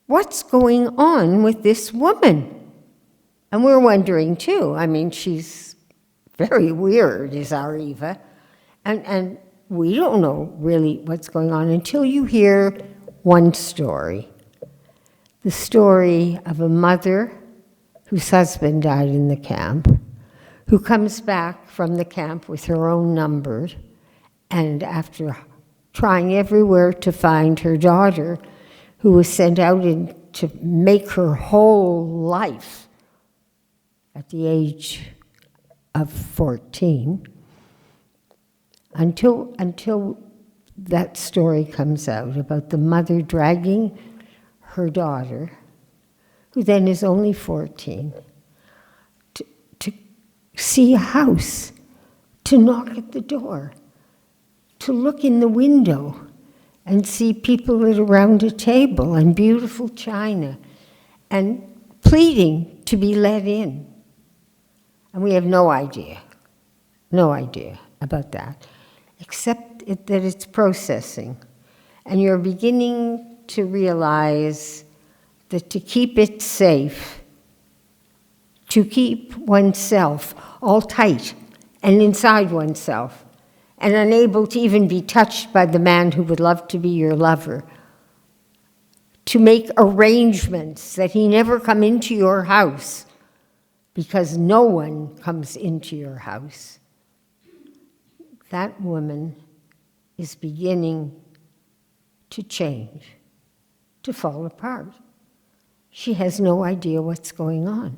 What's going on with this woman? And we're wondering too. I mean, she's very weird, is our Eva. And we don't know really what's going on until you hear one story. The story of a mother whose husband died in the camp, who comes back from the camp with her own numbered, and after trying everywhere to find her daughter, who was sent out to make her whole life at the age of 14, until that story comes out about the mother dragging her daughter, who then is only 14, to see a house, to knock at the door, to look in the window and see people at around a table and beautiful china, and pleading to be let in. And we have no idea about that, except that it's processing. And you're beginning to realize that to keep it safe, to keep oneself all tight and inside oneself, and unable to even be touched by the man who would love to be your lover, to make arrangements that he never come into your house, because no one comes into your house. That woman is beginning to change, to fall apart. She has no idea what's going on.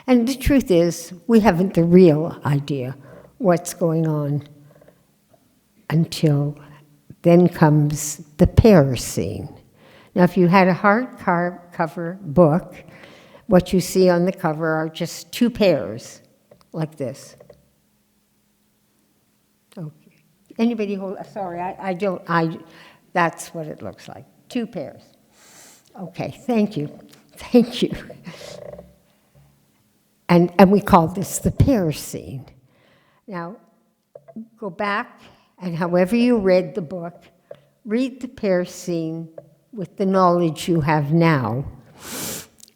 And the truth is, we haven't the real idea what's going on until then comes the pear scene. Now, if you had a hardcover book, what you see on the cover are just two pears, like this. Okay. Anybody hold? Sorry, I don't. That's what it looks like. Two pears. Okay. Thank you. Thank you. And we call this the pear scene. Now, go back, and however you read the book, read the pear scene with the knowledge you have now,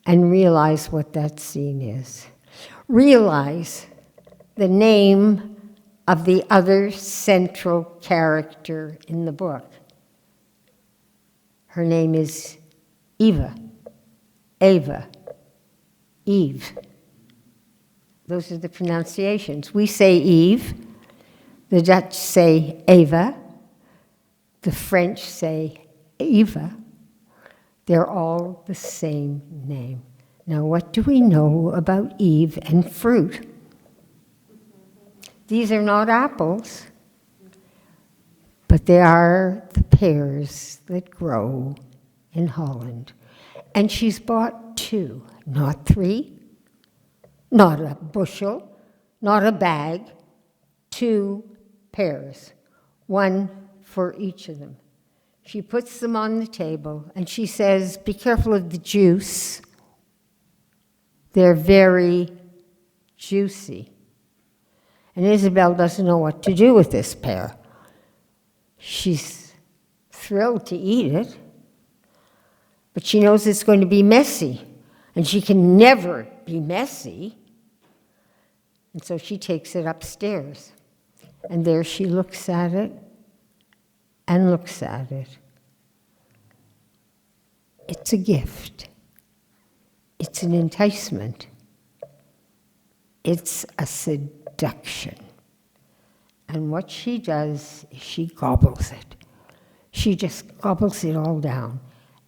and realize what that scene is. Realize the name of the other central character in the book. Her name is Eva, Eva, Eve. Those are the pronunciations. We say Eve, the Dutch say Eva, The French say Eva. They're all the same name. Now, what do we know about Eve and fruit? These are not apples, but they are the pears that grow in Holland. And she's bought 2, not 3, not a bushel, not a bag, 2 pears, 1 for each of them. She puts them on the table and she says, be careful of the juice. They're very juicy. And Isabel doesn't know what to do with this pear. She's thrilled to eat it, but she knows it's going to be messy, and she can never be messy. And so she takes it upstairs, and there she looks at it and looks at it. It's a gift. It's an enticement. It's a seduction. And what she does is she gobbles it. She just gobbles it all down.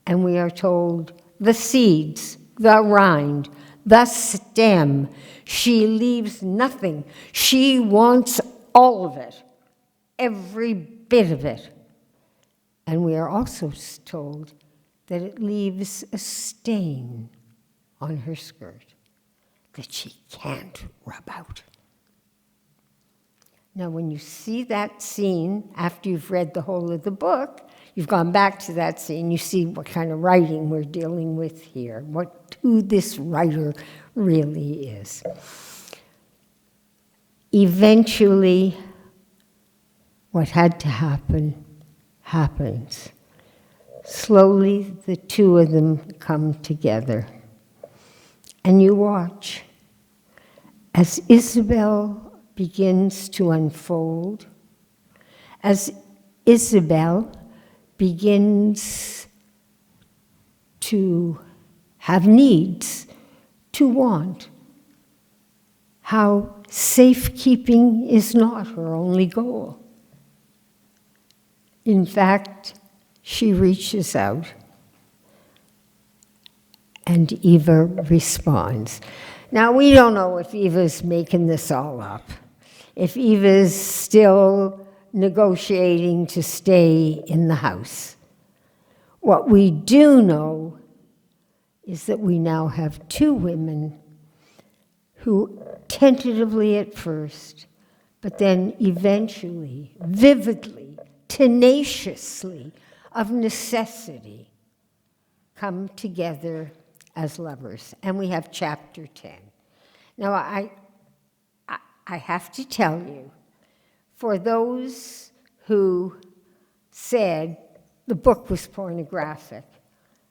And we are told the seeds, the rind, the stem, she leaves nothing. She wants all of it, every bit of it. And we are also told that it leaves a stain on her skirt that she can't rub out. Now, when you see that scene, after you've read the whole of the book, you've gone back to that scene, you see what kind of writing we're dealing with here, who this writer really is. Eventually, what had to happen, happens. Slowly, the 2 of them come together. And you watch as Isabel begins to unfold, as Isabel begins to have needs, to want, how safekeeping is not her only goal. In fact, she reaches out, and Eva responds. Now, we don't know if Eva's making this all up, if Eva's still negotiating to stay in the house. What we do know is that we now have 2 women who tentatively at first, but then eventually, vividly, tenaciously, of necessity, come together as lovers. And we have chapter 10. Now, I have to tell you, for those who said the book was pornographic,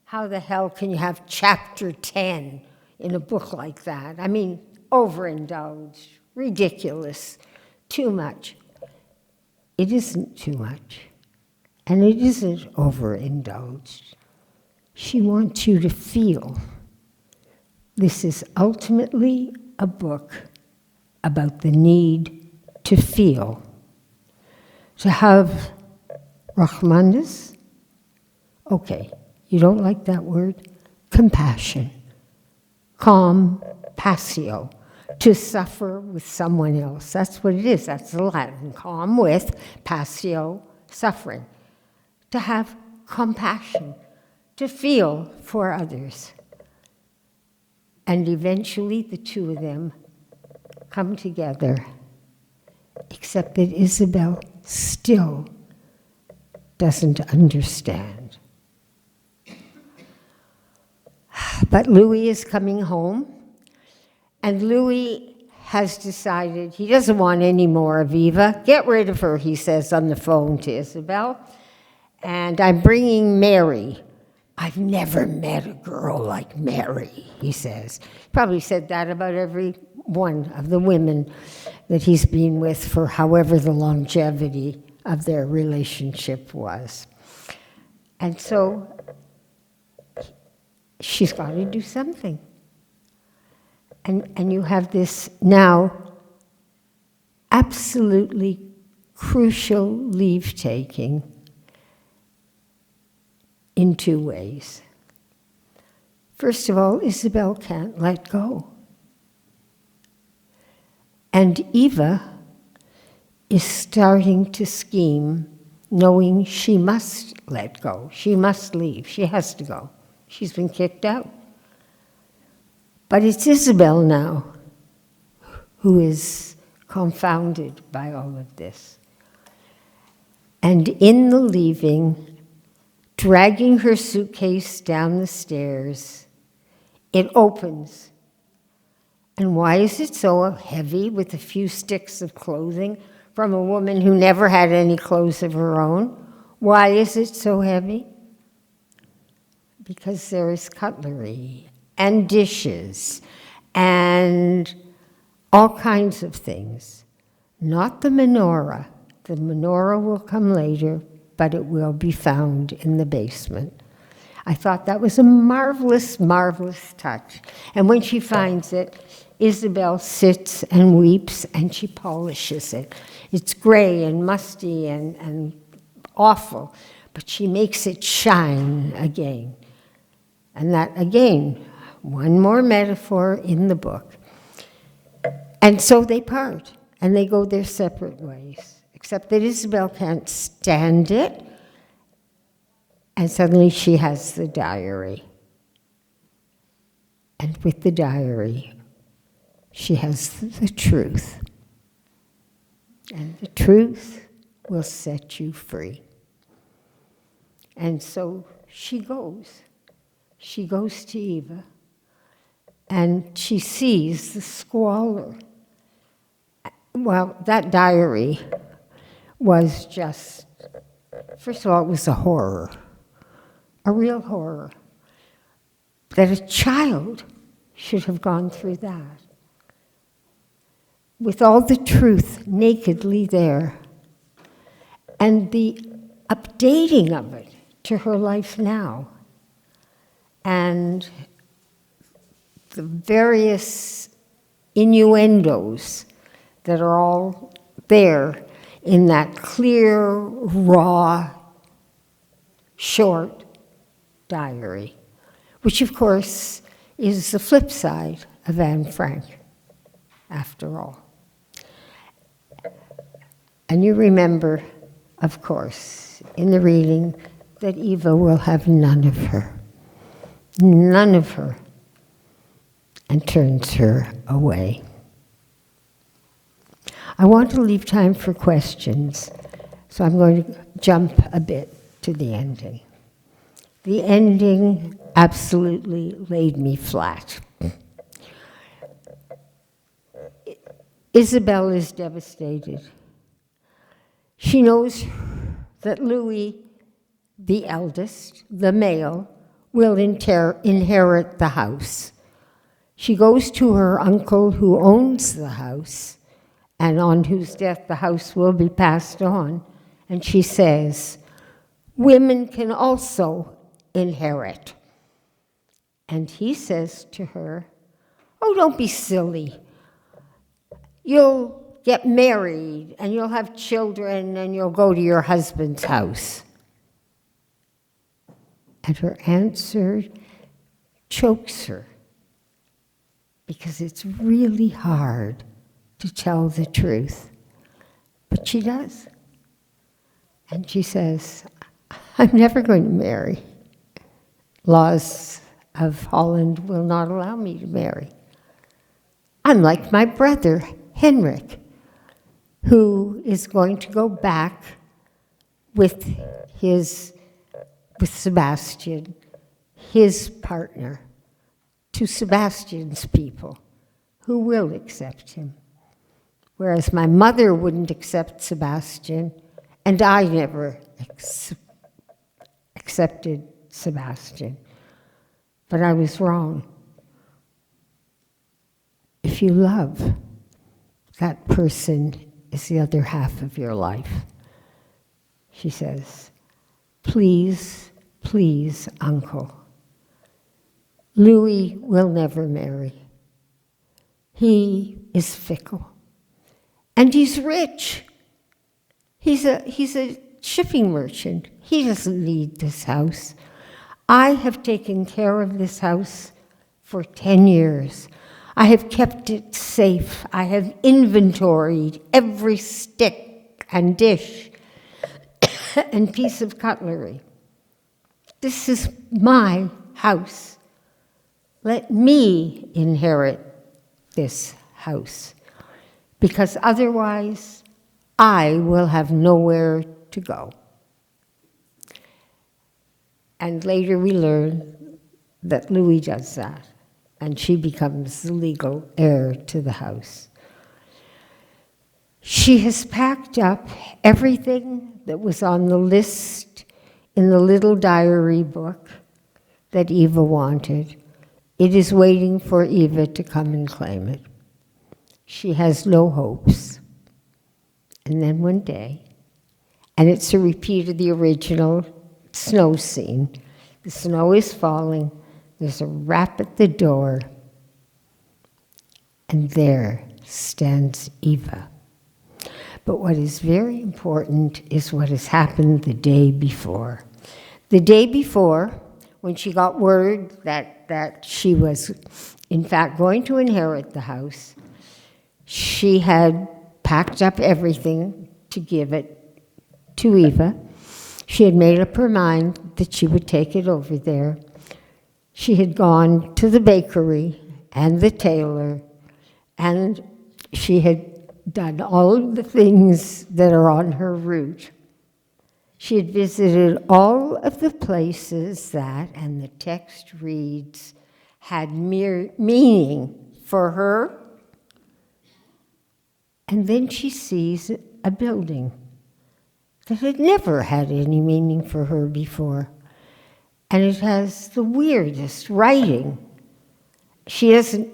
how the hell can you have chapter 10 in a book like that? I mean, overindulged, ridiculous, too much. It isn't too much, and it isn't overindulged. She wants you to feel. This is ultimately a book about the need to feel, to have Rahmanis. Okay, you don't like that word? Compassion. Compassio, to suffer with someone else. That's what it is. That's the Latin. Com with, passio, suffering. To have compassion, to feel for others. And eventually the 2 of them come together, except that Isabel still doesn't understand. But Louis is coming home, and Louis has decided he doesn't want any more of Eva. Get rid of her, he says on the phone to Isabel. And I'm bringing Mary. I've never met a girl like Mary, he says. He probably said that about every one of the women that he's been with for however the longevity of their relationship was. And so she's got to do something. And you have this now absolutely crucial leave-taking in two ways. First of all, Isabel can't let go. And Eva is starting to scheme, knowing she must let go. She must leave. She has to go. She's been kicked out. But it's Isabel now who is confounded by all of this. And in the leaving, dragging her suitcase down the stairs, it opens. And why is it so heavy with a few sticks of clothing from a woman who never had any clothes of her own? Why is it so heavy? Because there is cutlery and dishes and all kinds of things. Not the menorah. The menorah will come later, but it will be found in the basement. I thought that was a marvelous, marvelous touch. And when she finds it, Isabel sits and weeps and she polishes it. It's gray and musty and awful, but she makes it shine again. And that, again, one more metaphor in the book. And so they part, and they go their separate ways, except that Isabel can't stand it, and suddenly she has the diary. And with the diary, she has the truth. And the truth will set you free. And so she goes. She goes to Eva, and she sees the squalor. Well, that diary was just, first of all, it was a horror, a real horror, that a child should have gone through that. With all the truth nakedly there, and the updating of it to her life now, and the various innuendos that are all there in that clear, raw, short diary, which of course is the flip side of Anne Frank, after all. And you remember, of course, in the reading, that Eva will have none of her, and turns her away. I want to leave time for questions, so I'm going to jump a bit to the ending. The ending absolutely laid me flat. Isabel is devastated. She knows that Louis, the eldest, the male, will inherit the house. She goes to her uncle who owns the house and on whose death the house will be passed on, and she says, women can also inherit. And he says to her, oh, don't be silly. You'll get married, and you'll have children, and you'll go to your husband's house. And her answer chokes her, because it's really hard to tell the truth. But she does. And she says, I'm never going to marry. Laws of Holland will not allow me to marry. I'm like my brother, Henrik, who is going to go back with Sebastian, his partner, to Sebastian's people, who will accept him. Whereas my mother wouldn't accept Sebastian, and I never accepted Sebastian. But I was wrong. If you love, that person is the other half of your life. She says, please, please, uncle. Louis will never marry. He is fickle. And he's rich. He's a shipping merchant. He doesn't need this house. I have taken care of this house for 10 years. I have kept it safe. I have inventoried every stick and dish and piece of cutlery. This is my house. Let me inherit this house, because otherwise I will have nowhere to go. And later we learn that Louis does that, and she becomes the legal heir to the house. She has packed up everything that was on the list in the little diary book that Eva wanted. It is waiting for Eva to come and claim it. She has no hopes. And then one day, and it's a repeat of the original snow scene, the snow is falling, there's a rap at the door, and there stands Eva. But what is very important is what has happened the day before. The day before, when she got word that she was, in fact, going to inherit the house, she had packed up everything to give it to Eva. She had made up her mind that she would take it over there. She had gone to the bakery and the tailor, and she had done all of the things that are on her route. She had visited all of the places that, and the text reads, had mere meaning for her. And then she sees a building that had never had any meaning for her before. And it has the weirdest writing. She doesn't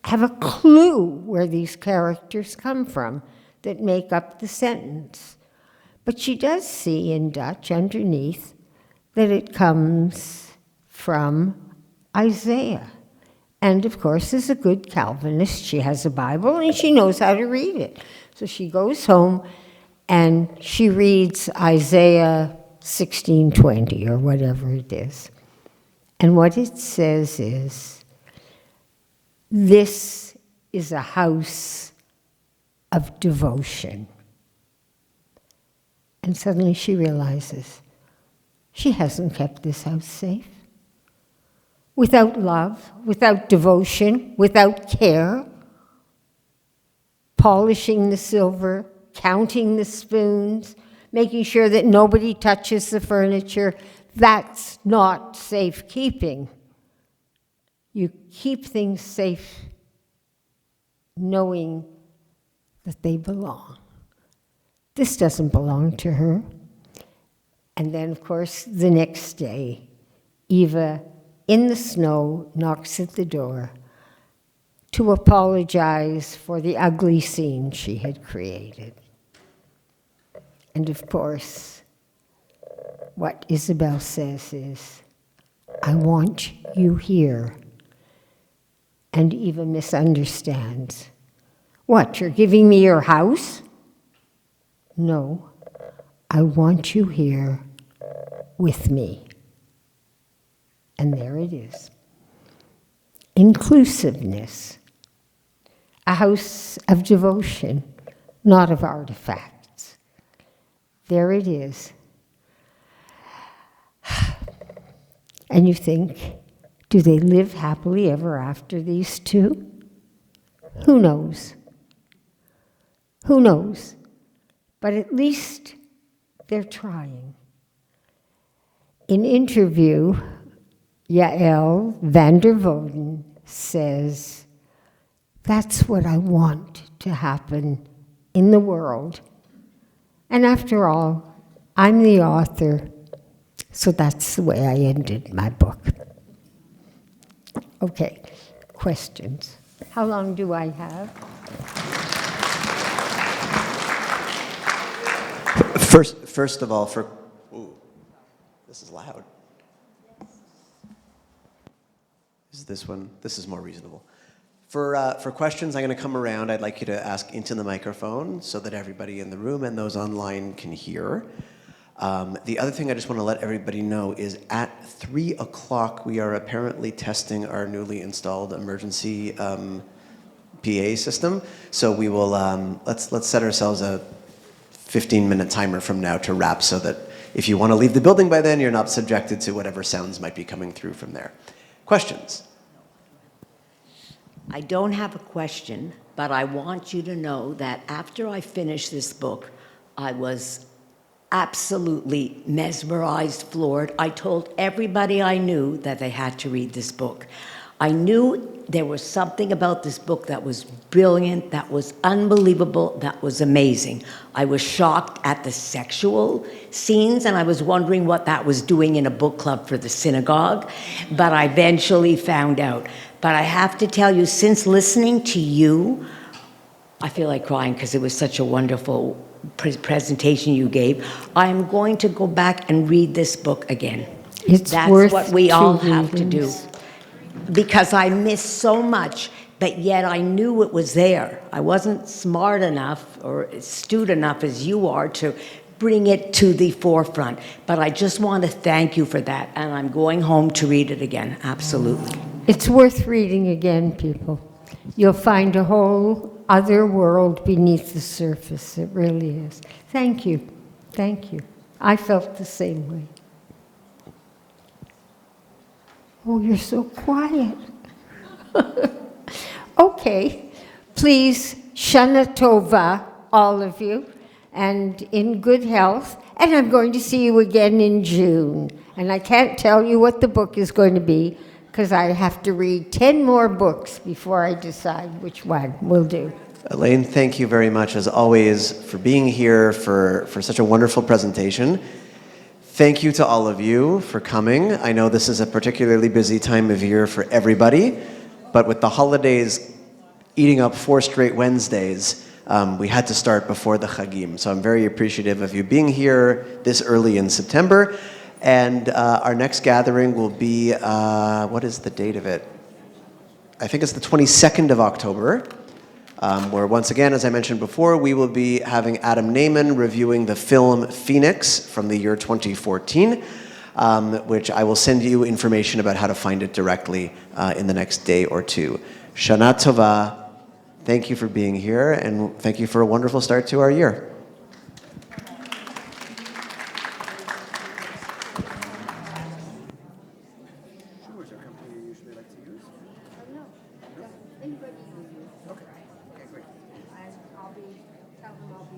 have a clue where these characters come from that make up the sentence. But she does see in Dutch underneath that it comes from Isaiah. And of course, as a good Calvinist, she has a Bible and she knows how to read it. So she goes home and she reads Isaiah 16:20 or whatever it is. And what it says is, this is a house of devotion. And suddenly she realizes she hasn't kept this house safe. Without love, without devotion, without care, polishing the silver, counting the spoons, making sure that nobody touches the furniture, that's not safekeeping. You keep things safe knowing that they belong. This doesn't belong to her. And then, of course, the next day, Eva, in the snow, knocks at the door to apologize for the ugly scene she had created. And of course, what Isabel says is, I want you here. And Eva misunderstands. What, you're giving me your house? No, I want you here with me. And there it is. Inclusiveness. A house of devotion, not of artifacts. There it is. And you think, do they live happily ever after, these two? Who knows? Who knows? But at least they're trying. In interview, Yael Van Der Wouden says, that's what I want to happen in the world. And after all, I'm the author, so that's the way I ended my book. Okay, questions. How long do I have? First of all, ooh, this is loud. Is this one? This is more reasonable. For questions, I'm going to come around. I'd like you to ask into the microphone so that everybody in the room and those online can hear. The other thing I just want to let everybody know is at 3 o'clock, we are apparently testing our newly installed emergency PA system. So we will, let's set ourselves a 15-minute timer from now to wrap so that if you want to leave the building by then, you're not subjected to whatever sounds might be coming through from there. Questions? I don't have a question, but I want you to know that after I finished this book, I was absolutely mesmerized, floored. I told everybody I knew that they had to read this book. I knew there was something about this book that was brilliant, that was unbelievable, that was amazing. I was shocked at the sexual scenes, and I was wondering what that was doing in a book club for the synagogue, but I eventually found out. But I have to tell you, since listening to you, I feel like crying because it was such a wonderful presentation you gave. I'm going to go back and read this book again. It's That's worth what we all two have to do. readings. Because I missed so much, but yet I knew it was there. I wasn't smart enough or astute enough as you are to bring it to the forefront. But I just want to thank you for that, and I'm going home to read it again, absolutely. It's worth reading again, people. You'll find a whole other world beneath the surface. It really is. Thank you. Thank you. I felt the same way. Oh, you're so quiet. Okay. Please, Shana Tova, all of you, and in good health. And I'm going to see you again in June. And I can't tell you what the book is going to be, because I have to read 10 more books before I decide which one we'll do. Elaine, thank you very much, as always, for being here, for such a wonderful presentation. Thank you to all of you for coming. I know this is a particularly busy time of year for everybody, but with the holidays eating up 4 straight Wednesdays, we had to start before the Chagim. So I'm very appreciative of you being here this early in September. And our next gathering will be, what is the date of it? I think it's the 22nd of October, where once again, as I mentioned before, we will be having Adam Naiman reviewing the film Phoenix from the year 2014, which I will send you information about how to find it directly in the next day or two. Shana Tova, thank you for being here, and thank you for a wonderful start to our year. I'll tell them I'll be